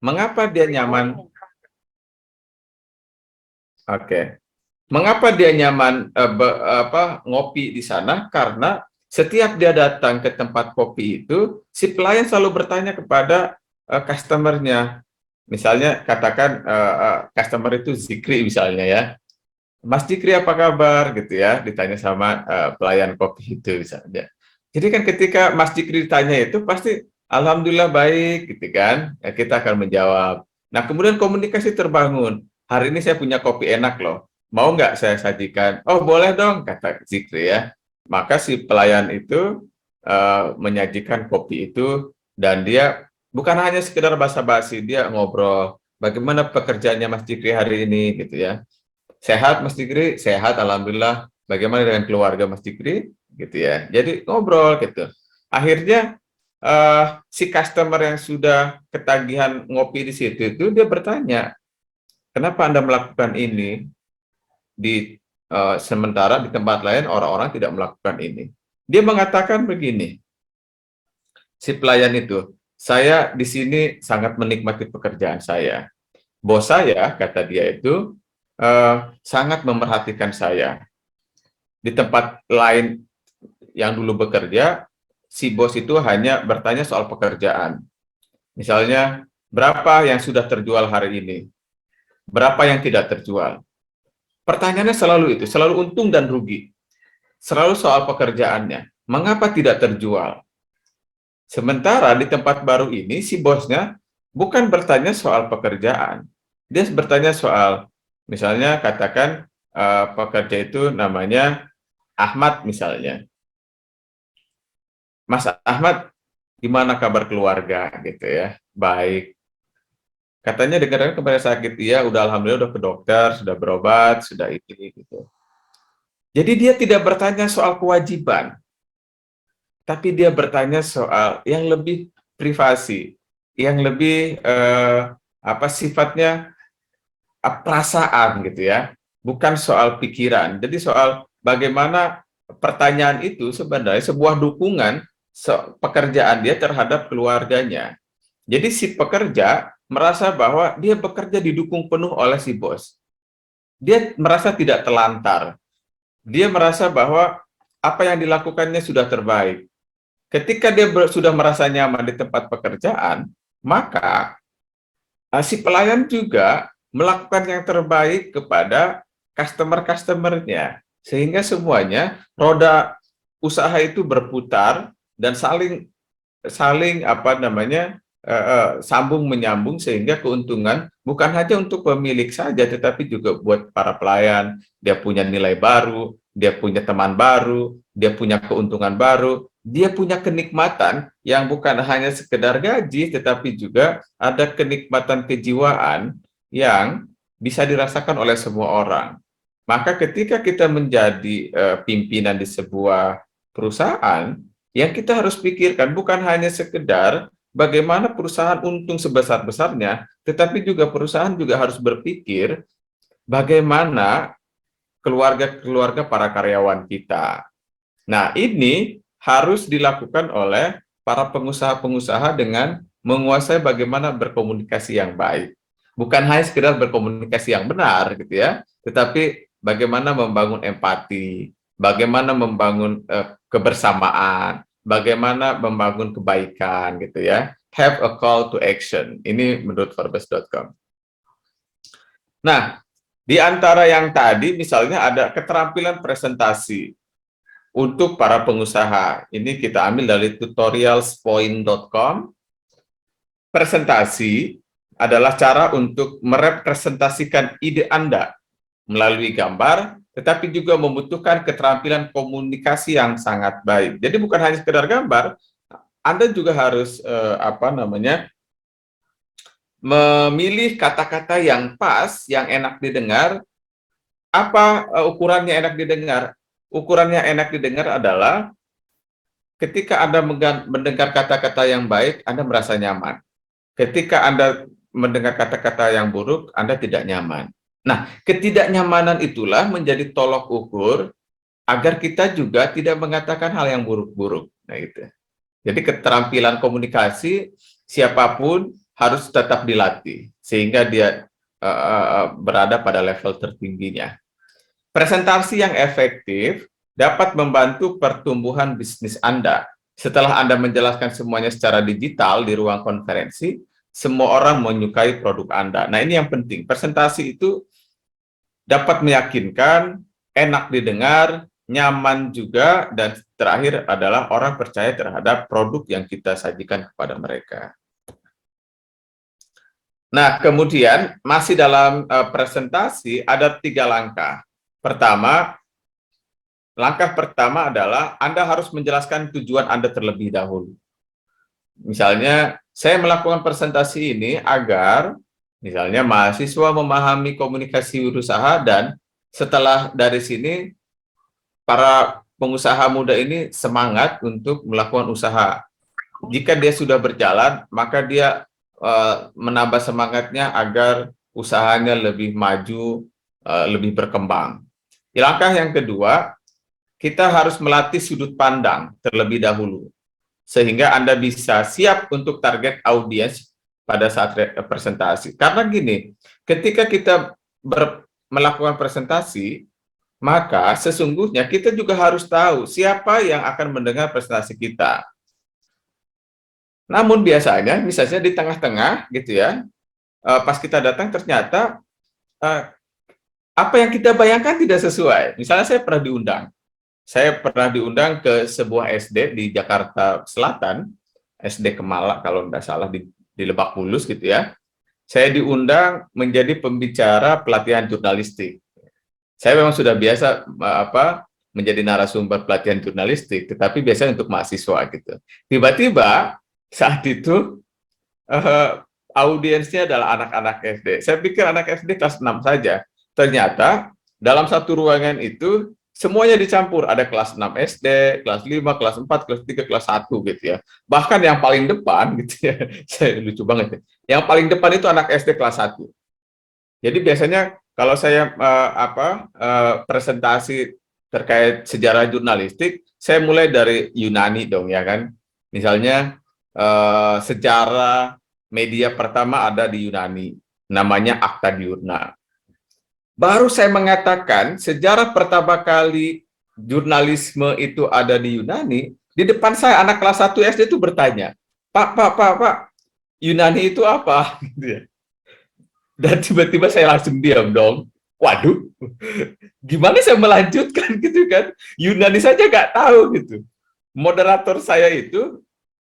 mengapa dia nyaman. Oke. Mengapa dia nyaman ngopi di sana? Karena setiap dia datang ke tempat kopi itu, si pelayan selalu bertanya kepada customer-nya. Misalnya katakan customer itu Zikri misalnya ya. Mas Zikri apa kabar gitu ya, ditanya sama pelayan kopi itu misalnya. Jadi kan ketika Mas Zikri ditanya itu pasti alhamdulillah baik gitu kan. Ya, kita akan menjawab. Nah, kemudian komunikasi terbangun. Hari ini saya punya kopi enak loh. Mau nggak saya sajikan? Oh, boleh dong, kata Zikri ya. Maka si pelayan itu menyajikan kopi itu dan dia bukan hanya sekedar basa-basi, dia ngobrol. Bagaimana pekerjaannya Mas Zikri hari ini gitu ya. Sehat Mas Zikri? Sehat, alhamdulillah. Bagaimana dengan keluarga Mas Zikri? Gitu ya. Jadi ngobrol gitu. Akhirnya si customer yang sudah ketagihan ngopi di situ itu dia bertanya, kenapa Anda melakukan ini di sementara di tempat lain orang-orang tidak melakukan ini? Dia mengatakan begini, si pelayan itu, saya di sini sangat menikmati pekerjaan saya. Bos saya, kata dia itu, sangat memerhatikan saya. Di tempat lain yang dulu bekerja, si bos itu hanya bertanya soal pekerjaan. Misalnya, berapa yang sudah terjual hari ini? Berapa yang tidak terjual? Pertanyaannya selalu itu, selalu untung dan rugi. Selalu soal pekerjaannya. Mengapa tidak terjual? Sementara di tempat baru ini, si bosnya bukan bertanya soal pekerjaan. Dia bertanya soal, misalnya katakan pekerja itu namanya Ahmad misalnya. Mas Ahmad, gimana kabar keluarga gitu ya? Baik. Katanya dengar kepada sakit, dia udah alhamdulillah udah ke dokter, sudah berobat, sudah ini gitu. Jadi dia tidak bertanya soal kewajiban, tapi dia bertanya soal yang lebih privasi, yang lebih apa sifatnya perasaan gitu ya, bukan soal pikiran. Jadi soal bagaimana pertanyaan itu sebenarnya sebuah dukungan pekerjaan dia terhadap keluarganya. Jadi si pekerja merasa bahwa dia bekerja didukung penuh oleh si bos. Dia merasa tidak telantar. Dia merasa bahwa apa yang dilakukannya sudah terbaik. Ketika dia sudah merasa nyaman di tempat pekerjaan, maka si pelayan juga melakukan yang terbaik kepada customer-customernya. Sehingga semuanya roda usaha itu berputar dan saling apa namanya sambung menyambung sehingga keuntungan bukan hanya untuk pemilik saja tetapi juga buat para pelayan. Dia punya nilai baru, dia punya teman baru, dia punya keuntungan baru, dia punya kenikmatan yang bukan hanya sekedar gaji tetapi juga ada kenikmatan kejiwaan yang bisa dirasakan oleh semua orang. Maka ketika kita menjadi pimpinan di sebuah perusahaan, yang kita harus pikirkan bukan hanya sekedar bagaimana perusahaan untung sebesar-besarnya, tetapi juga perusahaan juga harus berpikir bagaimana keluarga-keluarga para karyawan kita. Nah, ini harus dilakukan oleh para pengusaha-pengusaha dengan menguasai bagaimana berkomunikasi yang baik. Bukan hanya sekedar berkomunikasi yang benar gitu ya, tetapi bagaimana membangun empati, bagaimana membangun kebersamaan, bagaimana membangun kebaikan gitu ya. Have a call to action. Ini menurut Forbes.com. Nah, di antara yang tadi misalnya ada keterampilan presentasi untuk para pengusaha. Ini kita ambil dari tutorialspoint.com. Presentasi adalah cara untuk merepresentasikan ide Anda melalui gambar, tetapi juga membutuhkan keterampilan komunikasi yang sangat baik. Jadi bukan hanya sekedar gambar, Anda juga harus memilih kata-kata yang pas, yang enak didengar. Apa ukurannya enak didengar? Ukurannya enak didengar adalah ketika Anda mendengar kata-kata yang baik, Anda merasa nyaman. Ketika Anda mendengar kata-kata yang buruk, Anda tidak nyaman. Nah, ketidaknyamanan itulah menjadi tolok ukur agar kita juga tidak mengatakan hal yang buruk-buruk. Nah, gitu. Jadi keterampilan komunikasi siapapun harus tetap dilatih sehingga dia berada pada level tertingginya. Presentasi yang efektif dapat membantu pertumbuhan bisnis Anda. Setelah Anda menjelaskan semuanya secara digital di ruang konferensi, semua orang menyukai produk Anda. Nah, ini yang penting. Presentasi itu dapat meyakinkan, enak didengar, nyaman juga, dan terakhir adalah orang percaya terhadap produk yang kita sajikan kepada mereka. Nah, kemudian masih dalam presentasi ada 3 langkah. Langkah pertama adalah Anda harus menjelaskan tujuan Anda terlebih dahulu. Misalnya, saya melakukan presentasi ini agar, misalnya, mahasiswa memahami komunikasi berusaha dan setelah dari sini, para pengusaha muda ini semangat untuk melakukan usaha. Jika dia sudah berjalan, maka dia menambah semangatnya agar usahanya lebih maju, lebih berkembang. Langkah yang kedua, kita harus melatih sudut pandang terlebih dahulu, sehingga Anda bisa siap untuk target audiens pada saat presentasi. Karena gini, ketika kita melakukan presentasi, maka sesungguhnya kita juga harus tahu siapa yang akan mendengar presentasi kita. Namun biasanya, misalnya di tengah-tengah gitu ya, pas kita datang ternyata apa yang kita bayangkan tidak sesuai. Misalnya saya pernah diundang ke sebuah SD di Jakarta Selatan, SD Kemala kalau tidak salah di Lebak Bulus gitu ya. Saya diundang menjadi pembicara pelatihan jurnalistik. Saya memang sudah biasa menjadi narasumber pelatihan jurnalistik, tetapi biasanya untuk mahasiswa gitu. Tiba-tiba saat itu audiensnya adalah anak-anak SD. Saya pikir anak SD kelas 6 saja. Ternyata dalam satu ruangan itu semuanya dicampur. Ada kelas 6 SD, kelas 5, kelas 4, kelas 3, kelas 1 gitu ya. Bahkan yang paling depan gitu ya. Saya lucu banget ya. Yang paling depan itu anak SD kelas 1. Jadi biasanya kalau saya presentasi terkait sejarah jurnalistik, saya mulai dari Yunani dong ya kan. Misalnya sejarah media pertama ada di Yunani, namanya Akta Diurna. Baru saya mengatakan sejarah pertama kali jurnalisme itu ada di Yunani, di depan saya anak kelas 1 SD itu bertanya, Pak, Yunani itu apa? Dan tiba-tiba saya langsung diam dong. Waduh, gimana saya melanjutkan gitu kan? Yunani saja nggak tahu gitu. Moderator saya itu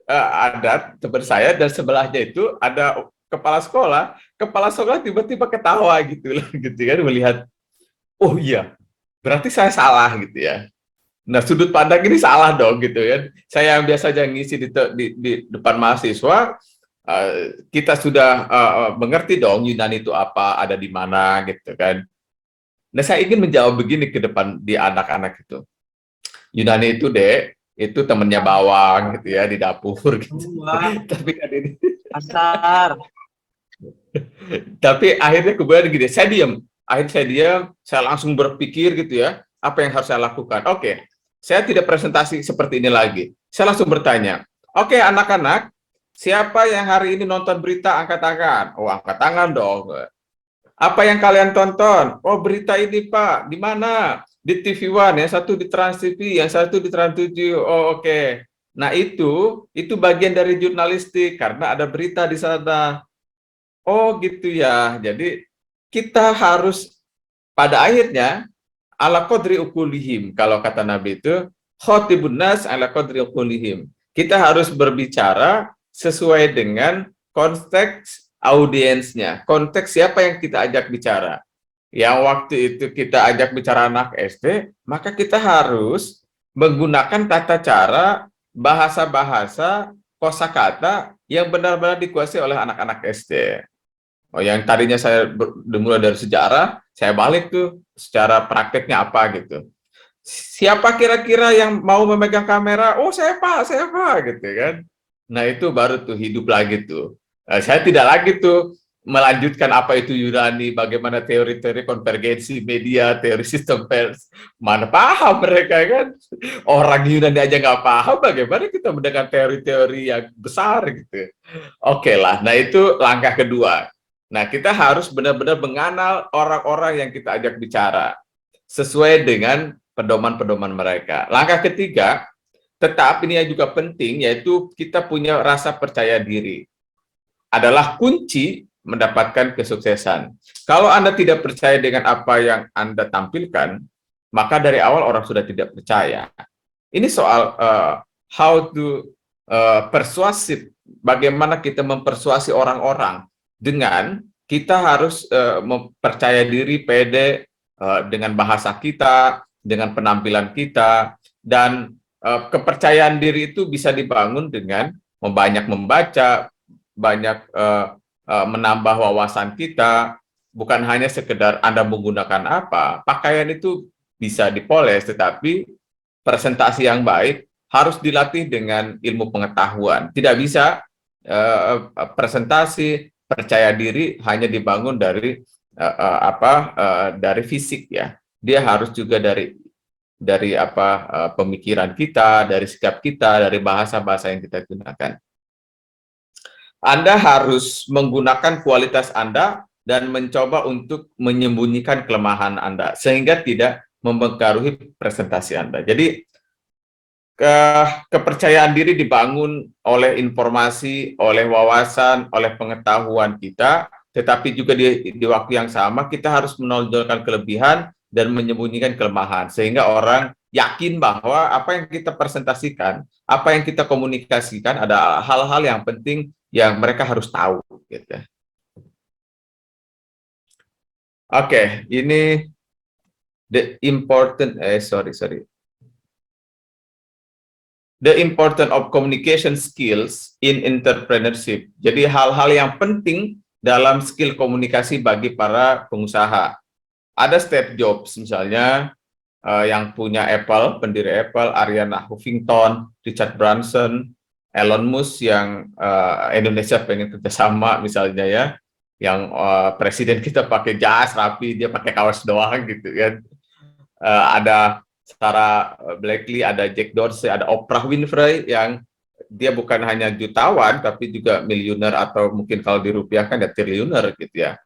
ada teman saya dan sebelahnya itu ada kepala sekolah tiba-tiba ketawa gitu lah gitu kan, melihat oh iya berarti saya salah gitu ya. Nah, sudut pandang ini salah dong gitu ya. Saya yang biasa aja ngisi di depan mahasiswa, kita sudah mengerti dong Yunani itu apa, ada di mana gitu kan. Nah, saya ingin menjawab begini ke depan di anak-anak itu. Yunani itu, Dek, itu temennya bawang gitu ya di dapur gitu. Tapi kan ini Asar. tapi akhirnya kemudian gini, saya diam, saya langsung berpikir gitu ya, apa yang harus saya lakukan. Oke, saya tidak presentasi seperti ini lagi. Saya langsung bertanya, oke anak-anak, siapa yang hari ini nonton berita angkat tangan? Oh, angkat tangan dong. Apa yang kalian tonton? Oh, berita ini Pak, di mana? Di TV One, yang satu di Trans TV, yang satu di Trans 7. Oh, oke. Nah, itu bagian dari jurnalistik karena ada berita di sana. Oh, gitu ya. Jadi kita harus pada akhirnya ala qadri ukulihim. Kalau kata Nabi itu, khotibun nas ala qadri ukulihim. Kita harus berbicara sesuai dengan konteks audiensnya. Konteks siapa yang kita ajak bicara. Yang waktu itu kita ajak bicara anak SD, maka kita harus menggunakan tata cara, bahasa-bahasa, kosakata yang benar-benar dikuasai oleh anak-anak SD. Oh, yang tadinya saya dimulai dari sejarah, saya balik tuh secara prakteknya apa gitu. Siapa kira-kira yang mau memegang kamera? Oh, saya Pak, gitu kan. Nah, itu baru tuh hidup lagi tuh. Saya tidak lagi tuh melanjutkan apa itu Yunani, bagaimana teori-teori konvergensi media, teori sistem pers. Mana paham mereka kan? Orang Yunani aja nggak paham, bagaimana kita mendengar teori-teori yang besar gitu. Oke lah, nah itu langkah kedua. Nah, kita harus benar-benar mengenal orang-orang yang kita ajak bicara sesuai dengan pedoman-pedoman mereka. Langkah ketiga, tetap ini yang juga penting, yaitu kita punya rasa percaya diri. Adalah kunci mendapatkan kesuksesan. Kalau Anda tidak percaya dengan apa yang Anda tampilkan, maka dari awal orang sudah tidak percaya. Ini soal how to persuasif, bagaimana kita mempersuasi orang-orang dengan kita harus mempercaya diri, pede dengan bahasa kita, dengan penampilan kita, dan kepercayaan diri itu bisa dibangun dengan banyak membaca, banyak menambah wawasan kita, bukan hanya sekedar Anda menggunakan apa, pakaian itu bisa dipoles, tetapi presentasi yang baik harus dilatih dengan ilmu pengetahuan. Tidak bisa presentasi percaya diri hanya dibangun dari dari fisik ya. Dia harus juga dari pemikiran kita, dari sikap kita, dari bahasa-bahasa yang kita gunakan. Anda harus menggunakan kualitas Anda dan mencoba untuk menyembunyikan kelemahan Anda, sehingga tidak mempengaruhi presentasi Anda. Jadi, kepercayaan diri dibangun oleh informasi, oleh wawasan, oleh pengetahuan kita, tetapi juga di waktu yang sama kita harus menonjolkan kelebihan dan menyembunyikan kelemahan, sehingga orang yakin bahwa apa yang kita presentasikan, apa yang kita komunikasikan ada hal-hal yang penting yang mereka harus tahu. Gitu. Oke, ini the important, the important of communication skills in entrepreneurship. Jadi hal-hal yang penting dalam skill komunikasi bagi para pengusaha. Ada Steve Jobs misalnya, yang punya Apple, pendiri Apple, Arianna Huffington, Richard Branson, Elon Musk yang Indonesia pengen kerjasama misalnya ya, yang presiden kita pakai jas rapi, dia pakai kaos doang gitu kan. Ada Sarah Blakely, ada Jack Dorsey, ada Oprah Winfrey yang dia bukan hanya jutawan tapi juga miliuner atau mungkin kalau dirupiahkan ya triliuner gitu ya.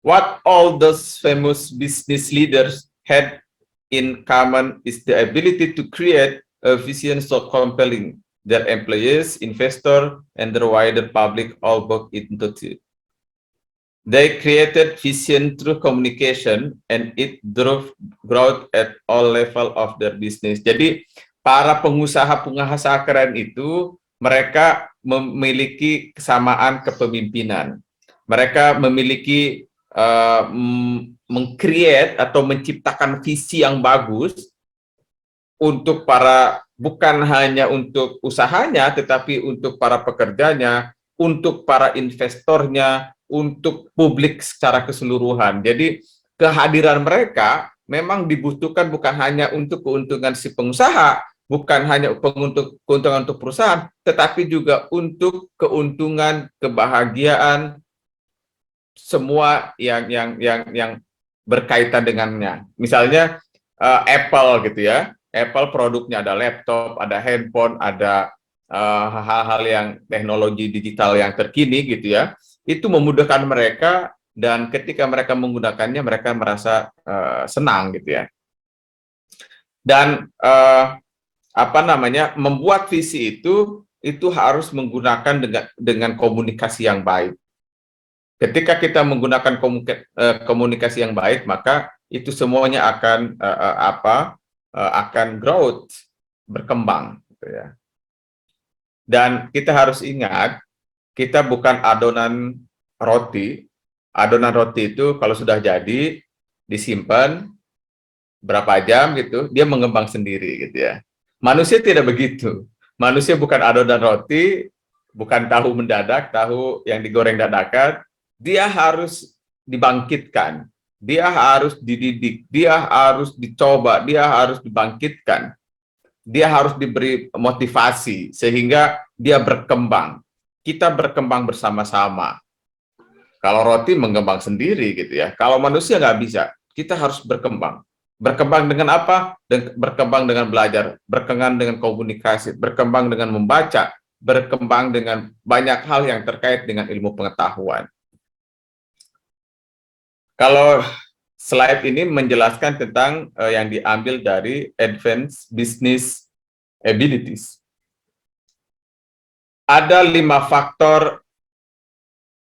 What all those famous business leaders had in common is the ability to create a vision so compelling that employees, investors, and the wider public all bought into it. They created vision through communication and it drove growth at all level of their business. Jadi para pengusaha-pengusaha keren itu mereka memiliki kesamaan kepemimpinan. Mereka memiliki meng-create atau menciptakan visi yang bagus untuk para, bukan hanya untuk usahanya, tetapi untuk para pekerjanya, untuk para investornya, untuk publik secara keseluruhan. Jadi kehadiran mereka memang dibutuhkan bukan hanya untuk keuntungan si pengusaha, bukan hanya keuntungan untuk perusahaan, tetapi juga untuk keuntungan, kebahagiaan semua yang berkaitan dengannya. Misalnya Apple gitu ya, Apple produknya ada laptop, ada handphone, ada hal-hal yang teknologi digital yang terkini gitu ya, itu memudahkan mereka dan ketika mereka menggunakannya mereka merasa senang gitu ya. Dan membuat visi itu harus menggunakan dengan komunikasi yang baik. Ketika kita menggunakan komunikasi yang baik, maka itu semuanya akan growth, berkembang. Gitu ya. Dan kita harus ingat, kita bukan adonan roti. Adonan roti itu kalau sudah jadi, disimpan berapa jam gitu, dia mengembang sendiri gitu ya. Manusia tidak begitu. Manusia bukan adonan roti, bukan tahu mendadak, tahu yang digoreng dadakan. Dia harus dibangkitkan, dia harus dididik, dia harus dicoba, dia harus dibangkitkan, dia harus diberi motivasi sehingga dia berkembang. Kita berkembang bersama-sama. Kalau roti mengembang sendiri gitu ya. Kalau manusia nggak bisa, kita harus berkembang. Berkembang dengan apa? Berkembang dengan belajar, berkembang dengan komunikasi, berkembang dengan membaca, berkembang dengan banyak hal yang terkait dengan ilmu pengetahuan. Kalau slide ini menjelaskan tentang yang diambil dari Advanced Business Abilities. Ada 5 faktor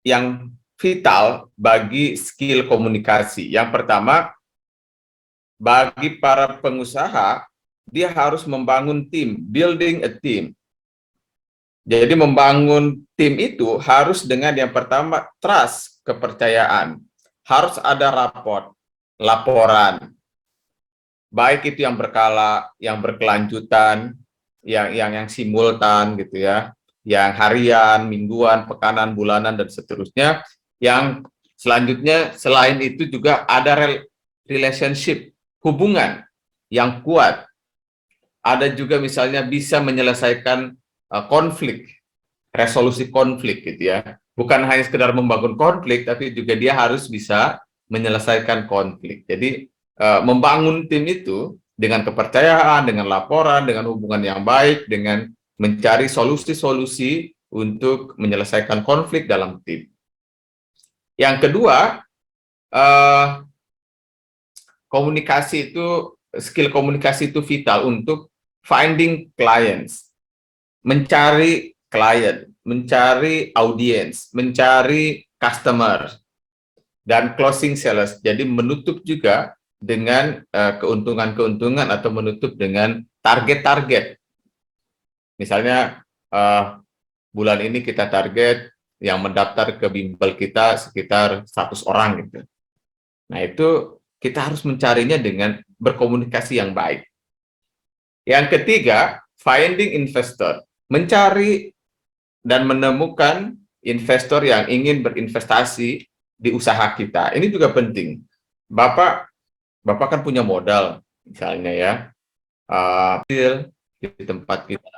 yang vital bagi skill komunikasi. Yang pertama, bagi para pengusaha, dia harus membangun tim, building a team. Jadi membangun tim itu harus dengan yang pertama, trust, kepercayaan. Harus ada raport, laporan. Baik itu yang berkala, yang berkelanjutan, yang simultan gitu ya, yang harian, mingguan, pekanan, bulanan dan seterusnya. Yang selanjutnya selain itu juga ada relationship, hubungan yang kuat. Ada juga misalnya bisa menyelesaikan konflik, resolusi konflik gitu ya. Bukan hanya sekedar membangun konflik, tapi juga dia harus bisa menyelesaikan konflik. Jadi membangun tim itu dengan kepercayaan, dengan laporan, dengan hubungan yang baik, dengan mencari solusi-solusi untuk menyelesaikan konflik dalam tim. Yang kedua, komunikasi itu, skill komunikasi itu vital untuk finding clients, mencari klien, mencari audiens, mencari customer, dan closing sales. Jadi menutup juga dengan keuntungan-keuntungan atau menutup dengan target-target. Misalnya bulan ini kita target yang mendaftar ke bimbel kita sekitar 100 orang gitu. Nah, itu kita harus mencarinya dengan berkomunikasi yang baik. Yang ketiga, finding investor, mencari dan menemukan investor yang ingin berinvestasi di usaha kita. Ini juga penting. Bapak kan punya modal, misalnya ya, di tempat kita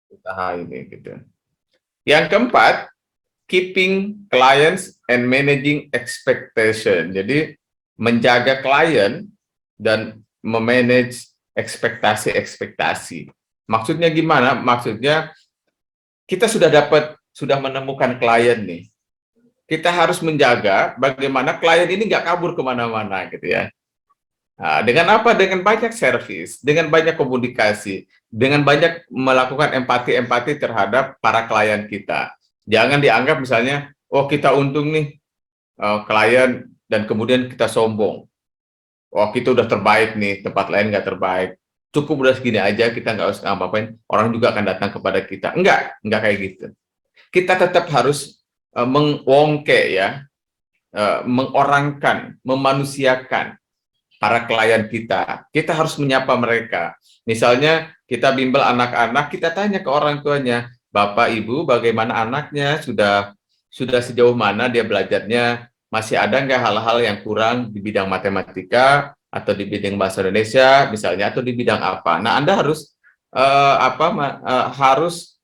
usaha ini gitu. Yang keempat, keeping clients and managing expectation. Jadi menjaga klien dan memanage ekspektasi-ekspektasi. Maksudnya gimana? Maksudnya kita sudah menemukan klien nih. Kita harus menjaga bagaimana klien ini nggak kabur kemana-mana gitu ya. Nah, dengan apa? Dengan banyak servis, dengan banyak komunikasi, dengan banyak melakukan empati-empati terhadap para klien kita. Jangan dianggap misalnya, oh kita untung nih klien dan kemudian kita sombong. Oh kita udah terbaik nih, tempat lain nggak terbaik. Cukup udah segini aja, kita nggak usah ngapain, orang juga akan datang kepada kita. Enggak kayak gitu. Kita tetap harus mengwongke ya, mengorangkan, memanusiakan para klien kita. Kita harus menyapa mereka. Misalnya kita bimbel anak-anak, kita tanya ke orang tuanya, Bapak, Ibu, bagaimana anaknya? Sudah sejauh mana dia belajarnya? Masih ada nggak hal-hal yang kurang di bidang matematika atau di bidang bahasa Indonesia, misalnya, atau di bidang apa? Nah, Anda harus harus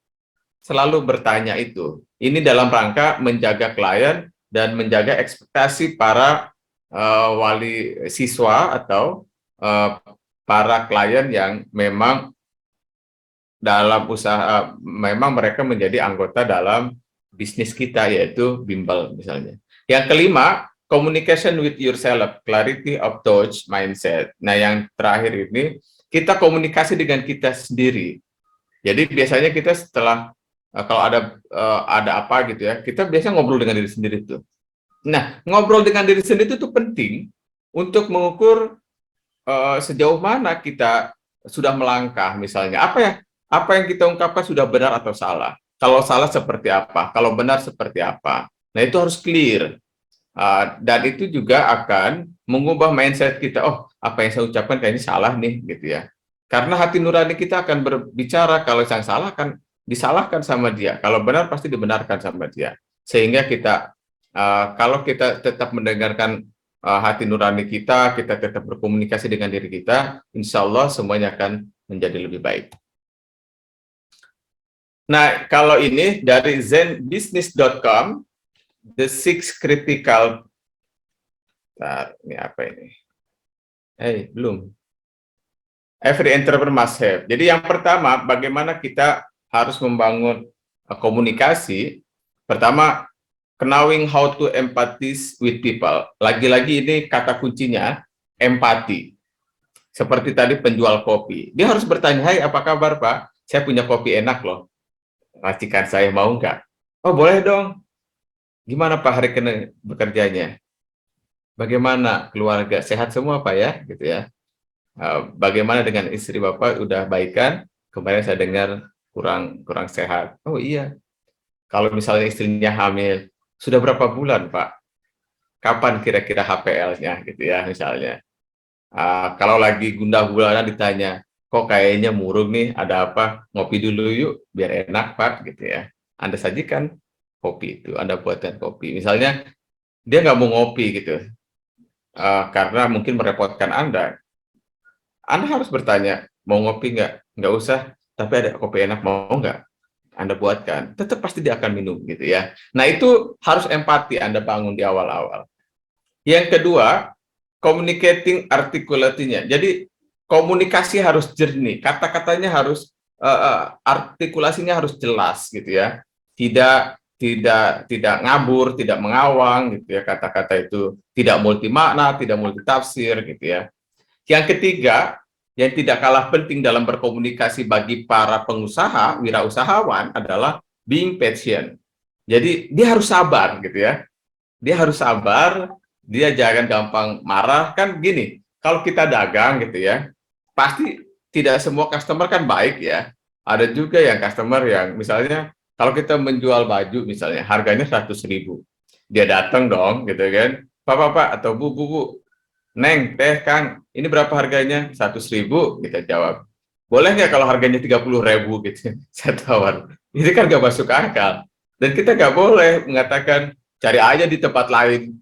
selalu bertanya itu. Ini dalam rangka menjaga klien dan menjaga ekspektasi para wali siswa atau para klien yang memang dalam usaha, memang mereka menjadi anggota dalam bisnis kita, yaitu bimbel misalnya. Yang kelima, communication with yourself, clarity of thoughts, mindset. Nah, yang terakhir ini, kita komunikasi dengan kita sendiri. Jadi biasanya kita setelah kalau ada apa gitu ya, kita biasanya ngobrol dengan diri sendiri tuh. Nah, ngobrol dengan diri sendiri itu penting untuk mengukur sejauh mana kita sudah melangkah, misalnya. Apa yang kita ungkapkan sudah benar atau salah? Kalau salah seperti apa? Kalau benar seperti apa? Nah, itu harus clear. Dan itu juga akan mengubah mindset kita. Oh, apa yang saya ucapkan kayaknya salah nih, gitu ya. Karena hati nurani kita akan berbicara, kalau yang salah akan disalahkan sama dia. Kalau benar pasti dibenarkan sama dia. Sehingga kita, kalau kita tetap mendengarkan hati nurani kita tetap berkomunikasi dengan diri kita, insya Allah semuanya akan menjadi lebih baik. Nah, kalau ini dari zenbusiness.com, the six critical. Bentar, ini apa ini? Belum. Every entrepreneur must have. Jadi yang pertama, bagaimana kita harus membangun komunikasi. Pertama, knowing how to empathize with people. Lagi-lagi ini kata kuncinya, empati. Seperti tadi penjual kopi. Dia harus bertanya, hai apa kabar Pak? Saya punya kopi enak loh. Racikan saya mau nggak? Oh boleh dong. Gimana Pak hari kena bekerjanya? Bagaimana keluarga? Sehat semua Pak ya? Gitu ya. Bagaimana dengan istri Bapak udah baikan? Kemarin saya dengar kurang sehat. Oh iya. Kalau misalnya istrinya hamil, sudah berapa bulan Pak? Kapan kira-kira HPL-nya gitu ya misalnya. Kalau lagi gundah gulana ditanya, kok kayaknya murung nih, ada apa? Ngopi dulu yuk, biar enak Pak gitu ya. Anda sajikan kopi itu, Anda buatkan kopi. Misalnya dia nggak mau ngopi gitu, karena mungkin merepotkan Anda. Anda harus bertanya, mau ngopi nggak? Nggak usah, tapi ada kopi enak, mau nggak? Anda buatkan, tetap pasti dia akan minum gitu ya. Nah itu harus empati Anda bangun di awal-awal. Yang kedua, communicating articulatinya. Jadi komunikasi harus jernih, kata-katanya harus artikulasinya harus jelas gitu ya. Tidak ngabur, tidak mengawang gitu ya. Kata-kata itu tidak multi makna, tidak multi tafsir gitu ya. Yang ketiga, yang tidak kalah penting dalam berkomunikasi bagi para pengusaha, wirausahawan adalah being patient. Jadi dia harus sabar gitu ya. Dia harus sabar, dia jangan gampang marah. Kan gini, kalau kita dagang gitu ya, pasti tidak semua customer kan baik ya. Ada juga yang customer yang misalnya kalau kita menjual baju misalnya harganya 100.000, dia datang dong gitu kan, Pak atau Bu, Neng, Teh, Kang, ini berapa harganya? 100.000, kita jawab. Boleh nggak kalau harganya 30.000 gitu? Saya tawar. Ini kan nggak masuk akal. Dan kita nggak boleh mengatakan cari aja di tempat lain,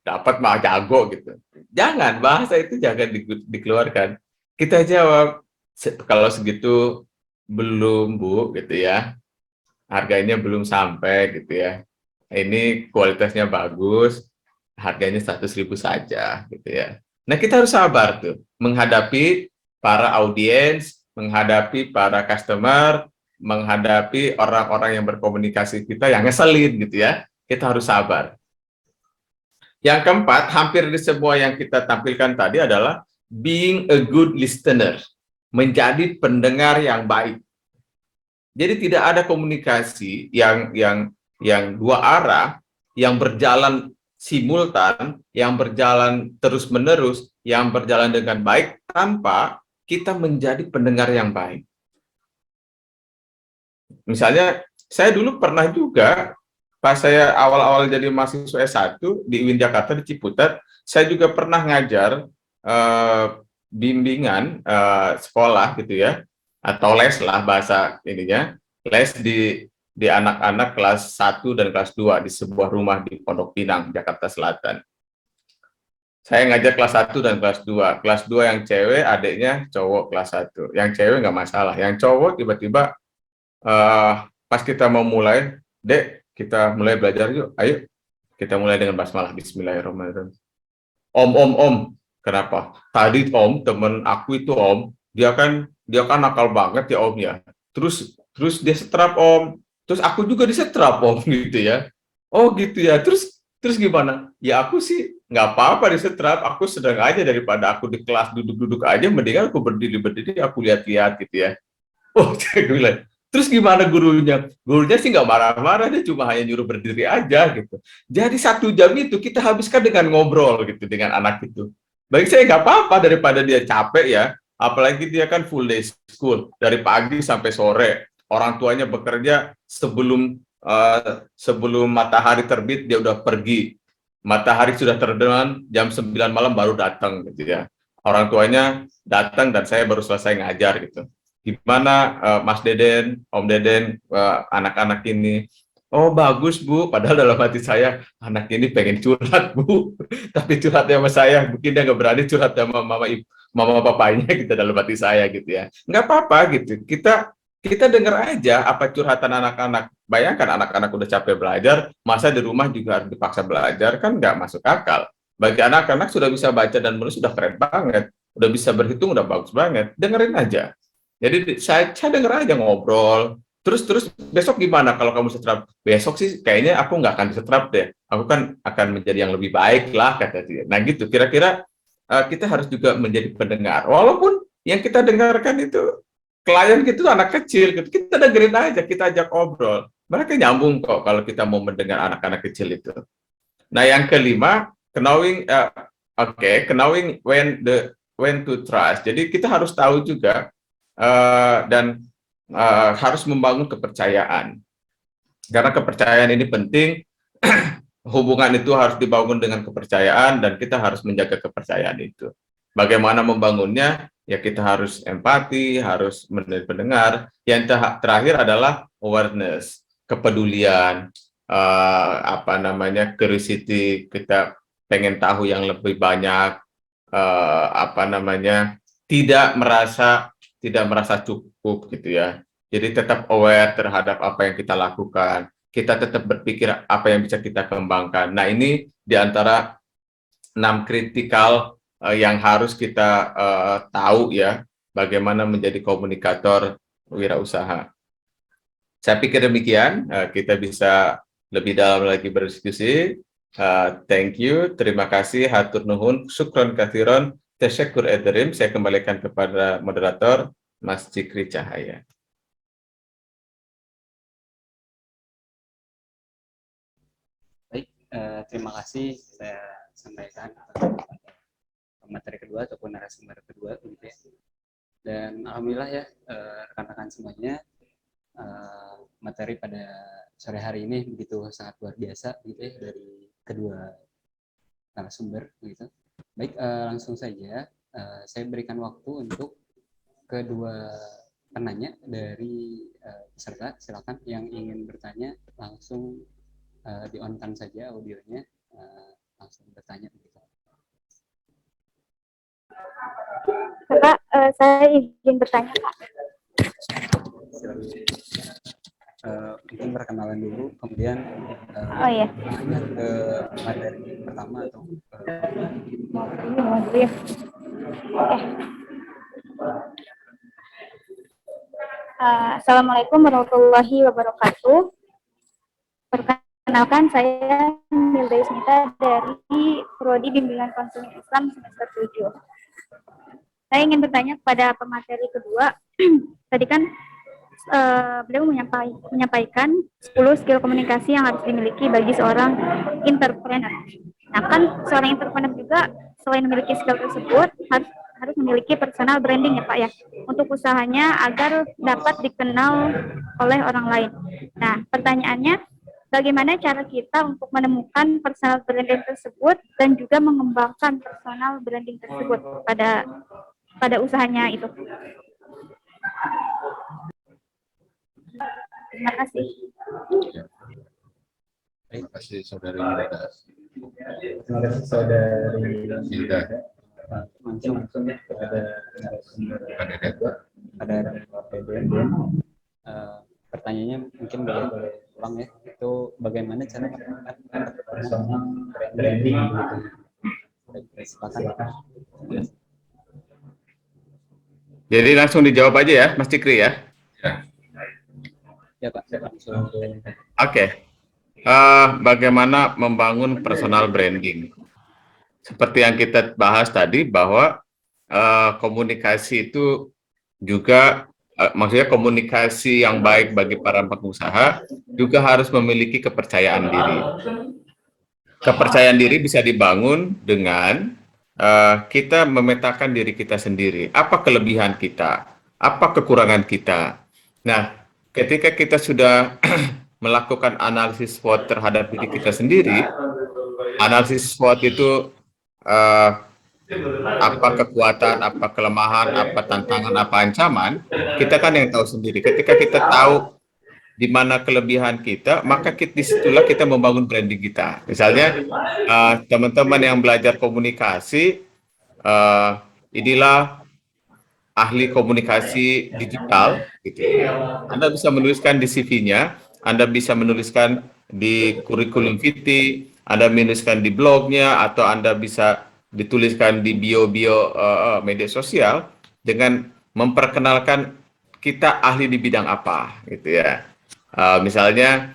dapat mah jago gitu. Jangan, bahasa itu jangan dikeluarkan. Kita jawab, kalau segitu belum Bu, gitu ya. Harganya belum sampai gitu ya. Ini kualitasnya bagus, harganya 100.000 saja gitu ya. Nah kita harus sabar tuh menghadapi para audiens, menghadapi para customer, menghadapi orang-orang yang berkomunikasi kita yang ngeselin gitu ya. Kita harus sabar. Yang keempat, hampir di semua yang kita tampilkan tadi adalah being a good listener, menjadi pendengar yang baik. Jadi tidak ada komunikasi yang dua arah, yang berjalan simultan, yang berjalan terus-menerus, yang berjalan dengan baik tanpa kita menjadi pendengar yang baik. Misalnya, saya dulu pernah juga pas saya awal-awal jadi mahasiswa S1 di UIN Jakarta di Ciputat, saya juga pernah ngajar bimbingan sekolah gitu ya, atau les lah bahasa ininya, les di anak-anak kelas 1 dan kelas 2 di sebuah rumah di Pondok Pinang, Jakarta Selatan. Saya ngajar kelas 1 dan kelas 2. Kelas 2 yang cewek, adiknya cowok kelas 1. Yang cewek nggak masalah. Yang cowok tiba-tiba pas kita mau mulai, Dek, kita mulai belajar yuk. Ayo, kita mulai dengan basmalah. Bismillahirrahmanirrahim. Om, kenapa? Tadi Om, temen aku itu Om, dia kan nakal banget ya Om ya. Terus dia setrap Om. Terus aku juga disetrap Om gitu ya. Oh gitu ya. Terus gimana? Ya aku sih nggak apa-apa disetrap. Aku sedang aja daripada aku di kelas duduk-duduk aja, mendingan aku berdiri-berdiri, aku lihat-lihat gitu ya. Oh, gue bilang, terus gimana gurunya? Gurunya sih nggak marah-marah, dia cuma hanya nyuruh berdiri aja gitu. Jadi 1 jam itu kita habiskan dengan ngobrol gitu dengan anak itu. Bagi saya nggak apa-apa daripada dia capek ya, apalagi dia kan full day school dari pagi sampai sore. Orang tuanya bekerja sebelum matahari terbit dia udah pergi. Matahari sudah terbenam jam 9 malam baru datang gitu ya. Orang tuanya datang dan saya baru selesai ngajar gitu. Gimana Mas Deden, Om Deden, anak-anak ini? Oh bagus Bu, padahal dalam hati saya anak ini pengen curhat Bu, tapi curhatnya sama saya, mungkin dia nggak berani curhat sama mama papanya gitu dalam hati saya gitu ya. Nggak apa-apa gitu, kita dengar aja apa curhatan anak-anak. Bayangkan anak-anak udah capek belajar, masa di rumah juga harus dipaksa belajar, kan nggak masuk akal. Bagi anak-anak sudah bisa baca dan menulis sudah keren banget, udah bisa berhitung udah bagus banget, dengerin aja. Jadi saya denger aja ngobrol, terus besok gimana kalau kamu setrap? Besok sih kayaknya aku nggak akan setrap deh, aku kan akan menjadi yang lebih baik lah, kata dia. Nah gitu, kira-kira kita harus juga menjadi pendengar, walaupun yang kita dengarkan itu klien gitu anak kecil gitu, kita dengerin aja, kita ajak ngobrol, mereka nyambung kok kalau kita mau mendengar anak-anak kecil itu. Nah yang kelima, knowing when to trust. Jadi kita harus tahu juga dan harus membangun kepercayaan, karena kepercayaan ini penting. Hubungan itu harus dibangun dengan kepercayaan dan kita harus menjaga kepercayaan itu. Bagaimana membangunnya? Ya kita harus empati, harus mendengar. Yang terakhir adalah awareness, kepedulian, apa namanya, curiosity, kita pengen tahu yang lebih banyak, apa namanya, tidak merasa cukup gitu ya. Jadi tetap aware terhadap apa yang kita lakukan. Kita tetap berpikir apa yang bisa kita kembangkan. Nah ini diantara 6 kritikal yang harus kita tahu ya, bagaimana menjadi komunikator wirausaha. Saya pikir demikian, kita bisa lebih dalam lagi berdiskusi. Thank you, terima kasih, hatur nuhun, syukron kathiron, tasyakur ederim. Saya kembalikan kepada moderator, Mas Cikri Cahaya. Baik, terima kasih saya sampaikan materi kedua ataupun narasumber kedua gitu ya. Dan alhamdulillah ya rekan-rekan semuanya, materi pada sore hari ini begitu sangat luar biasa gitu ya dari kedua narasumber gitu. Baik, langsung saja saya berikan waktu untuk kedua penanya dari peserta. Silakan yang ingin bertanya langsung di-on-kan saja audionya, langsung bertanya gitu. Kak, saya izin bertanya, Kak. Mungkin perkenalan dulu, kemudian Oh iya. ke materi pertama atau Oke. Assalamualaikum warahmatullahi wabarakatuh. Perkenalkan, saya Milda Ismita dari Prodi Bimbingan Konseling Islam semester 7. Saya ingin bertanya kepada pemateri kedua. Tadi kan beliau menyampaikan 10 skill komunikasi yang harus dimiliki bagi seorang entrepreneur. Nah, kan seorang entrepreneur juga selain memiliki skill tersebut harus memiliki personal branding ya Pak ya, untuk usahanya agar dapat dikenal oleh orang lain. Nah, pertanyaannya, bagaimana cara kita untuk menemukan personal branding tersebut dan juga mengembangkan personal branding tersebut pada usahanya itu? Terima kasih. Terima kasih Saudari Milda. terima kasih saudari Milda. langsung kepada pertanyaannya mungkin boleh ulang ya, itu bagaimana cara menemukan personal branding gitu. Silakan. Jadi langsung dijawab aja ya, Mas Cikri ya. Ya Pak, langsung. Oke. Bagaimana membangun personal branding? Seperti yang kita bahas tadi bahwa komunikasi itu juga maksudnya komunikasi yang baik bagi para pengusaha juga harus memiliki kepercayaan diri. Kepercayaan diri bisa dibangun dengan kita memetakan diri kita sendiri. Apa kelebihan kita? Apa kekurangan kita? Nah, ketika kita sudah melakukan analisis SWOT terhadap diri kita sendiri, analisis SWOT itu apa kekuatan, apa kelemahan, apa tantangan, apa ancaman, kita kan yang tahu sendiri. Ketika kita tahu di mana kelebihan kita, maka disitulah kita membangun branding kita. Misalnya, teman-teman yang belajar komunikasi, inilah ahli komunikasi digital, gitu. Anda bisa menuliskan di CV-nya, Anda bisa menuliskan di kurikulum vitae, Anda menuliskan di blognya, atau Anda bisa dituliskan di bio-bio media sosial dengan memperkenalkan kita ahli di bidang apa, gitu ya. Misalnya,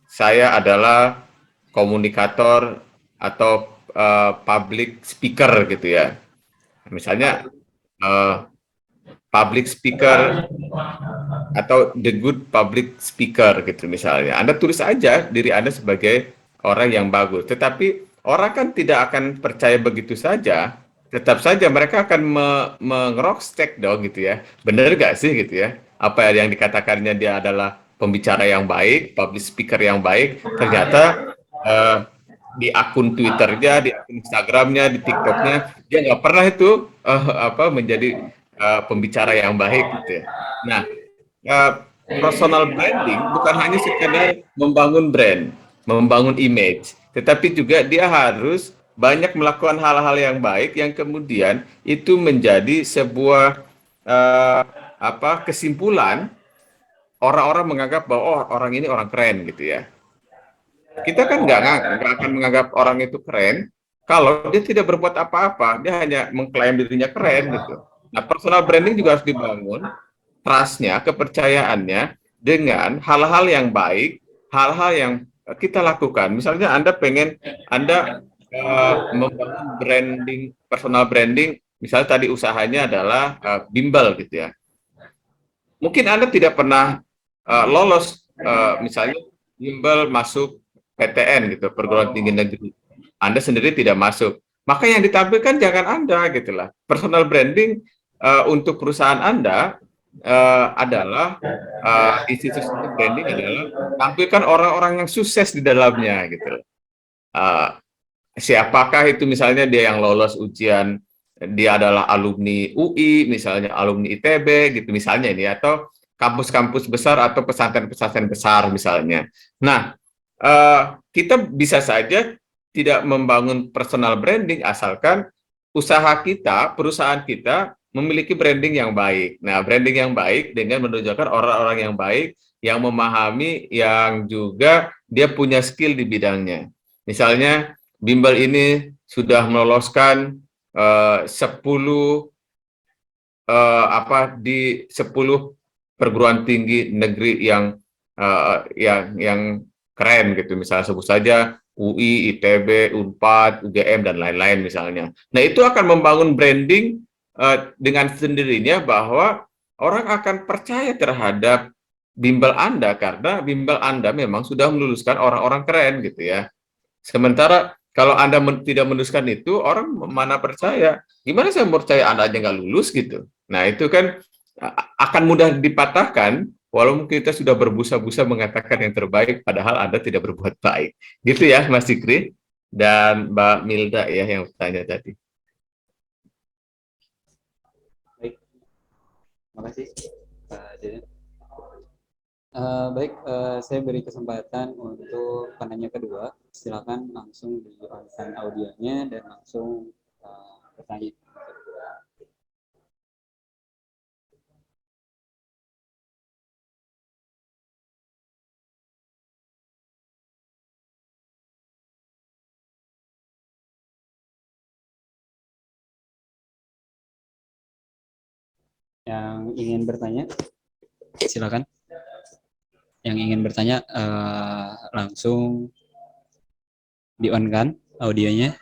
saya adalah komunikator atau public speaker, gitu ya. Misalnya, public speaker atau the good public speaker gitu misalnya. Anda tulis aja diri Anda sebagai orang yang bagus. Tetapi orang kan tidak akan percaya begitu saja. Tetap saja mereka akan mengerokstack dong gitu ya. Benar nggak sih gitu ya? Apa yang dikatakannya dia adalah pembicara yang baik, public speaker yang baik, ternyata eh, di akun Twitternya, di akun Instagramnya, di TikToknya, dia nggak pernah itu menjadi pembicara yang baik gitu ya. Nah, personal branding bukan hanya sekedar membangun brand, membangun image, tetapi juga dia harus banyak melakukan hal-hal yang baik yang kemudian itu menjadi sebuah kesimpulan orang-orang menganggap bahwa oh orang ini orang keren gitu ya. Kita kan nggak akan menganggap orang itu keren kalau dia tidak berbuat apa-apa, dia hanya mengklaim dirinya keren gitu. Nah, personal branding juga harus dibangun trust-nya, kepercayaannya dengan hal-hal yang baik, hal-hal yang kita lakukan. Misalnya Anda membangun branding, personal branding, misalnya tadi usahanya adalah bimbel gitu ya. Mungkin Anda tidak pernah lolos, misalnya bimbel masuk PTN gitu, perguruan tinggi negeri. Anda sendiri tidak masuk. Maka yang ditampilkan jangan Anda gitulah. Personal branding untuk perusahaan Anda adalah institusi branding adalah tampilkan orang-orang yang sukses di dalamnya gitu. Uh, Siapakah itu misalnya dia yang lolos ujian, dia adalah alumni UI, misalnya alumni ITB gitu misalnya ini, atau kampus-kampus besar atau pesantren-pesantren besar misalnya. Nah, kita bisa saja tidak membangun personal branding asalkan usaha kita, perusahaan kita memiliki branding yang baik. Nah, branding yang baik dengan menunjukkan orang-orang yang baik, yang memahami, yang juga dia punya skill di bidangnya. Misalnya, bimbel ini sudah meloloskan 10 di 10 perguruan tinggi negeri yang keren gitu, misalnya sebut saja UI, ITB, Unpad, UGM dan lain-lain misalnya. Nah, itu akan membangun branding dengan sendirinya bahwa orang akan percaya terhadap bimbel Anda karena bimbel Anda memang sudah meluluskan orang-orang keren gitu ya. Sementara kalau Anda tidak menuliskan itu, orang mana percaya? Gimana saya percaya Anda aja nggak lulus gitu? Nah, itu kan akan mudah dipatahkan walaupun kita sudah berbusa-busa mengatakan yang terbaik, padahal Anda tidak berbuat baik. Gitu ya, Mas Fikri dan Mbak Milda ya yang bertanya tadi. Baik, terima kasih Pak Deden. Baik, saya beri kesempatan untuk penanya kedua. Silakan langsung di-on audionya dan langsung bertanya. Yang ingin bertanya, silakan. Yang ingin bertanya langsung di-on kan audionya.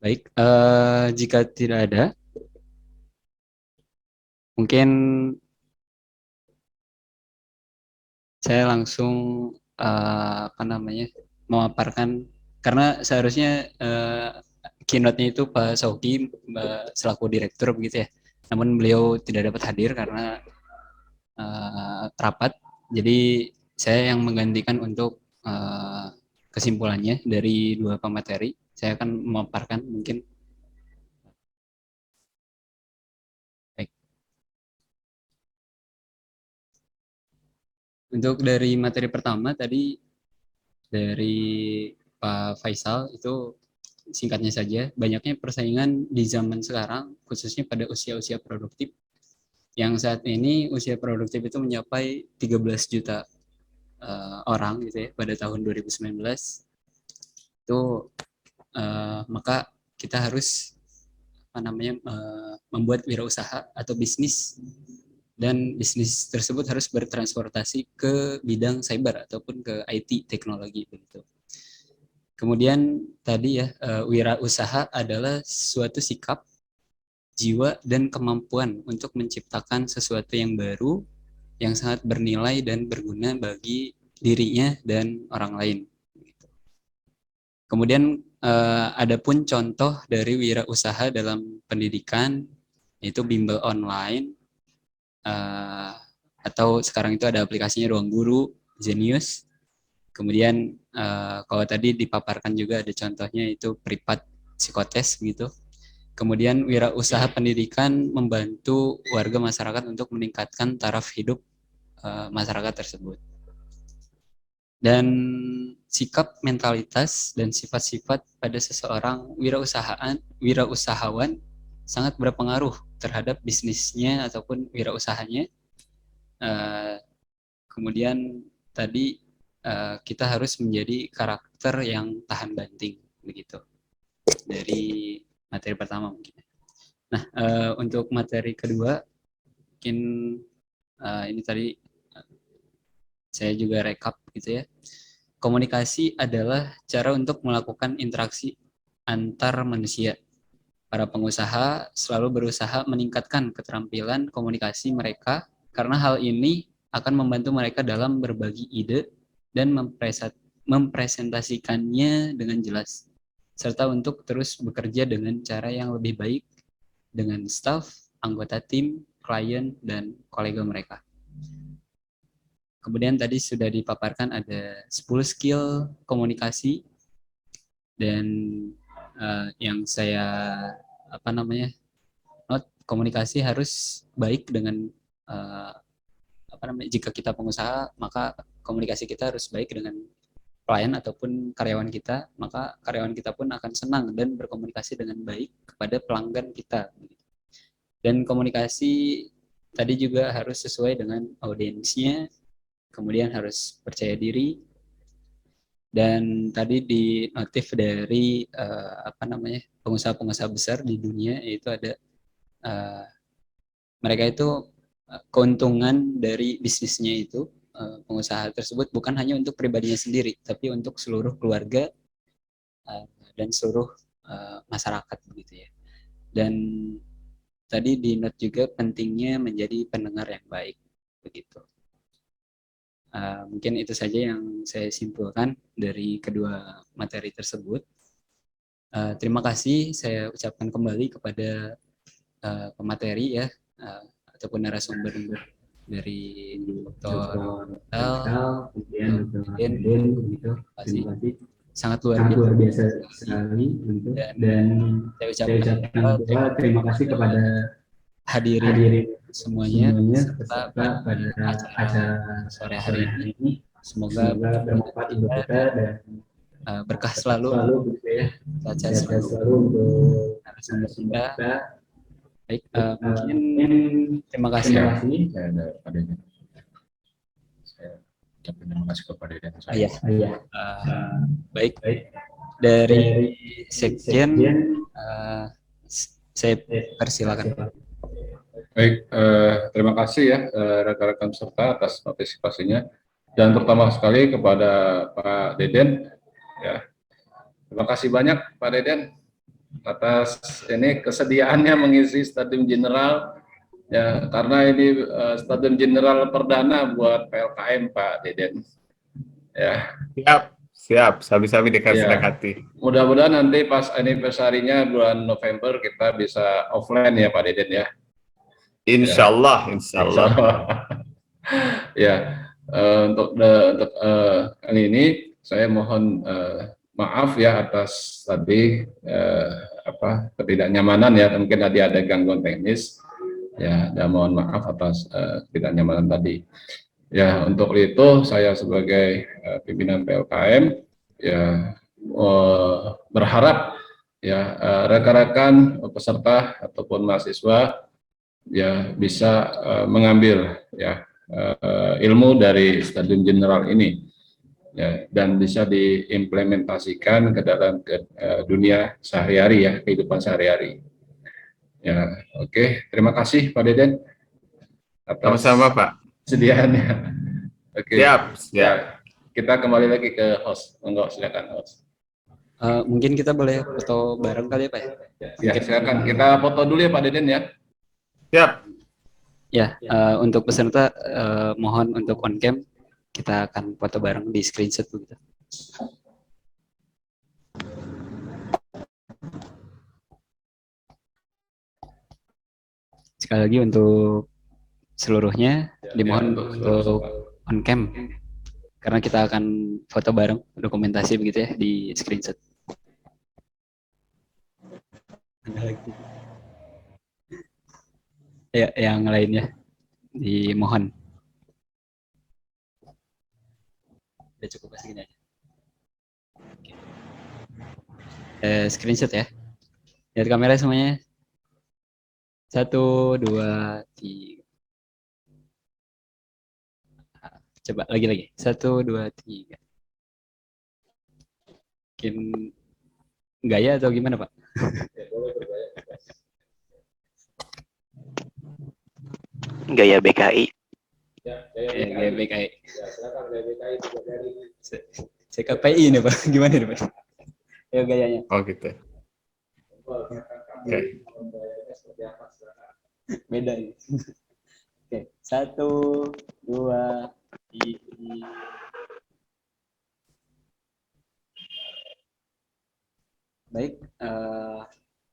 Baik, jika tidak ada, mungkin saya langsung memaparkan karena seharusnya keynote-nya itu Pak Sauki selaku direktur begitu ya. Namun beliau tidak dapat hadir karena rapat. Jadi saya yang menggantikan untuk kesimpulannya dari dua pemateri. Saya akan memaparkan mungkin. Baik. Untuk dari materi pertama tadi dari Pak Faisal itu singkatnya saja, banyaknya persaingan di zaman sekarang khususnya pada usia-usia produktif, yang saat ini usia produktif itu mencapai 13 juta orang gitu ya pada tahun 2019 itu, maka kita harus membuat wirausaha atau bisnis, dan bisnis tersebut harus bertransportasi ke bidang cyber ataupun ke IT teknologi begitu. Kemudian tadi ya, wirausaha adalah suatu sikap, jiwa, dan kemampuan untuk menciptakan sesuatu yang baru, yang sangat bernilai dan berguna bagi dirinya dan orang lain. Kemudian ada pun contoh dari wirausaha dalam pendidikan, yaitu bimbel online, atau sekarang itu ada aplikasinya Ruang Guru, Zenius. Kemudian kalau tadi dipaparkan juga ada contohnya itu Pripat Psikotes gitu. Kemudian wirausaha pendidikan membantu warga masyarakat untuk meningkatkan taraf hidup masyarakat tersebut. Dan sikap, mentalitas, dan sifat-sifat pada seseorang wirausahawan sangat berpengaruh terhadap bisnisnya ataupun wirausahanya. Kemudian tadi kita harus menjadi karakter yang tahan banting begitu dari materi pertama mungkin. Nah, untuk materi kedua mungkin ini tadi saya juga rekap gitu ya. Komunikasi adalah cara untuk melakukan interaksi antar manusia. Para pengusaha selalu berusaha meningkatkan keterampilan komunikasi mereka karena hal ini akan membantu mereka dalam berbagi ide dan mempresentasikannya dengan jelas, serta untuk terus bekerja dengan cara yang lebih baik dengan staf, anggota tim, klien, dan kolega mereka. Kemudian tadi sudah dipaparkan ada 10 skill komunikasi, dan yang saya note, komunikasi harus baik dengan jika kita pengusaha, maka komunikasi kita harus baik dengan klien ataupun karyawan kita, maka karyawan kita pun akan senang dan berkomunikasi dengan baik kepada pelanggan kita. Dan komunikasi tadi juga harus sesuai dengan audiensnya, kemudian harus percaya diri, dan tadi di notif dari pengusaha-pengusaha besar di dunia, yaitu ada mereka itu keuntungan dari bisnisnya itu, pengusaha tersebut bukan hanya untuk pribadinya sendiri, tapi untuk seluruh keluarga dan seluruh masyarakat begitu ya. Dan tadi di note juga pentingnya menjadi pendengar yang baik begitu. Mungkin itu saja yang saya simpulkan dari kedua materi tersebut. Terima kasih saya ucapkan kembali kepada pemateri ya, ataupun narasumber dari Dr. Tal, kemudian Dr. Sangat luar biasa sekali, dan saya ucapkan terima kasih kepada hadirin semuanya serta pada acara sore hari ini. Semoga bermanfaat untuk kita dan berkah selalu gitu ya. Sehat selalu untuk narasumber kita. Baik, mungkin terima kasih. Terima kasih kepada Deden. Baik, dari Sekjen saya persilakan. Baik, terima kasih ya rekan-rekan peserta atas partisipasinya, dan terutama sekali kepada Pak Deden ya. Terima kasih banyak Pak Deden atas ini kesediaannya mengisi Stadium General ya, karena ini Stadium General perdana buat PLKM Pak Deden ya. Siap, sabi-sabi dikasih ya. hati. Mudah-mudahan nanti pas anniversary-nya bulan November kita bisa offline ya Pak Deden ya. Insya Allah. Ya, untuk kali ini saya mohon maaf ya atas tadi ketidaknyamanan ya, mungkin tadi ada gangguan teknis ya, dan mohon maaf atas ketidaknyamanan tadi. Ya, untuk itu saya sebagai pimpinan PLKM ya berharap ya rekan-rekan peserta ataupun mahasiswa ya bisa mengambil ya ilmu dari Stadium General ini ya, dan bisa diimplementasikan ke dalam dunia sehari-hari ya, kehidupan sehari-hari. Ya, oke. Terima kasih Pak Deden atas Sama-sama, Pak. kesediaannya. Oke. Siap, siap. Ya, kita kembali lagi ke host. Monggo, silakan host. Mungkin kita boleh foto bareng kali ya Pak? Ya, silakan. Kita foto dulu ya Pak Deden ya. Siap. Ya, untuk peserta mohon untuk on cam, kita akan foto bareng di screenshot begitu. Sekali lagi untuk seluruhnya dimohon untuk on cam, karena kita akan foto bareng dokumentasi begitu ya di screenshot. Ya, yang lainnya dimohon. Udah cukup segini aja. Screenshot ya. Lihat kamera semuanya. 1, 2, 3. Coba lagi. 1, 2, 3. Mungkin gaya atau gimana Pak? Gaya BKI. Gaya BKI. Saya KPI ini Pak. Gimana nih Pak? Ya gayanya. Oh gitu. Oke. Beda ini. Oke, 1, 2, 3. Baik,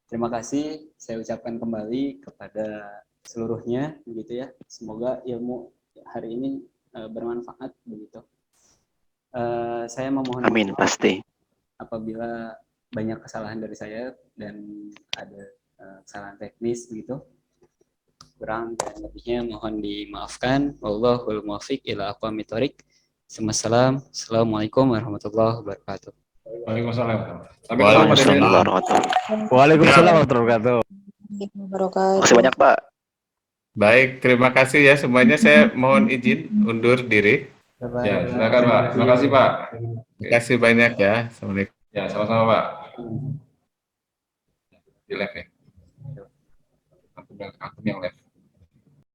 terima kasih saya ucapkan kembali kepada seluruhnya begitu ya. Semoga ilmu hari ini bermanfaat begitu. Saya memohon Amin, pasti. apabila banyak kesalahan dari saya dan ada kesalahan teknis begitu. Kurang dan lebihnya mohon dimaafkan. Wallahul muwaffiq ila aqwamit thoriq. Assalamualaikum warahmatullahi wabarakatuh. Waalaikumsalam. Waalaikumsalam warahmatullahi wabarakatuh. Makasih banyak Pak. Baik, terima kasih ya semuanya. Saya mohon izin undur diri. Ya, silakan Pak. Terima kasih Pak. Terima kasih banyak ya. Assalamualaikum. Ya, sama-sama Pak. Di live ya. Akun yang live.